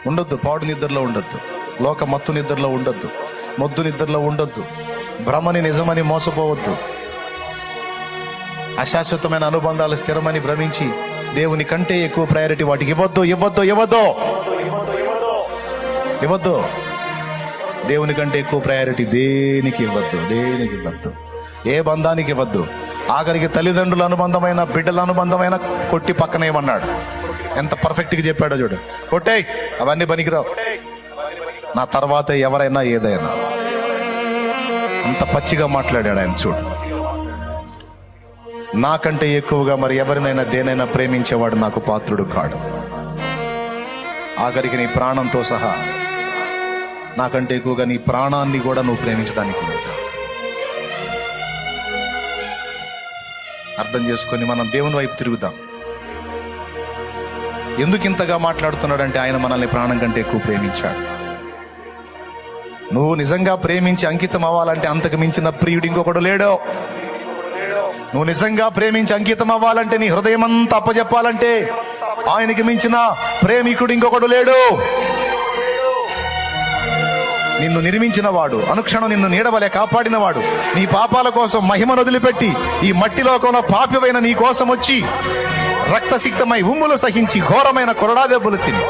ఉండొద్దు. పాడు నిద్రలో ఉండొద్దు. లోక మత్తు నిద్రలో ఉండొద్దు. మొద్దు నిద్రలో ఉండొద్దు. భ్రమని నిజమని మోసపోవద్దు. అశాశ్వతమైన అనుబంధాలు స్థిరమని భ్రమించి దేవుని కంటే ఎక్కువ ప్రయారిటీ వాటికి ఇవ్వద్దు. దేవుని కంటే ఎక్కువ ప్రయారిటీ దేనికి ఇవ్వద్దు. ఏ బంధానికి ఇవ్వద్దు. ఆఖరికి తల్లిదండ్రుల అనుబంధమైన, బిడ్డల అనుబంధమైన కొట్టి పక్కన ఏమన్నాడు? ఎంత పర్ఫెక్ట్ గా చెప్పాడో చూడు. కొట్టేయ్, అవన్నీ పనికిరావు, నా తర్వాత ఎవరైనా ఏదైనా. అంత పచ్చిగా మాట్లాడాడు ఆయన. చూడు, నాకంటే ఎక్కువగా మరి ఎవరినైనా దేనైనా ప్రేమించేవాడు నాకు పాత్రుడు కాడు. ఆఖరికి నీ ప్రాణంతో సహా నాకంటే ఎక్కువగా నీ ప్రాణాన్ని కూడా నువ్వు ప్రేమించడానికి లేదు. అర్థం చేసుకొని మనం దేవుని వైపు తిరుగుదాం. ఎందుకు ఇంతగా మాట్లాడుతున్నాడంటే ఆయన మనల్ని ప్రాణం కంటే ఎక్కువ ప్రేమించాడు. నువ్వు నిజంగా ప్రేమించి అంకితం అవ్వాలంటే అంతకు మించిన ప్రియుడు ఇంకొకడు లేడు. నువ్వు నిజంగా ప్రేమించి అంకితం అవ్వాలంటే, నీ హృదయం అంతా అప్పచెప్పాలంటే ఆయనకి మించిన ప్రేమికుడు ఇంకొకడు లేడు. నిన్ను నిర్మించిన వాడు, అనుక్షణం నిన్ను నీడవలే కాపాడిన వాడు, నీ పాపాల కోసం మహిమను వదిలిపెట్టి ఈ మట్టి లోకంలో పాపివైన నీ కోసం వచ్చి రక్తసిక్తమై ఉమ్ములు సహించి ఘోరమైన కొరడా దెబ్బలు తిని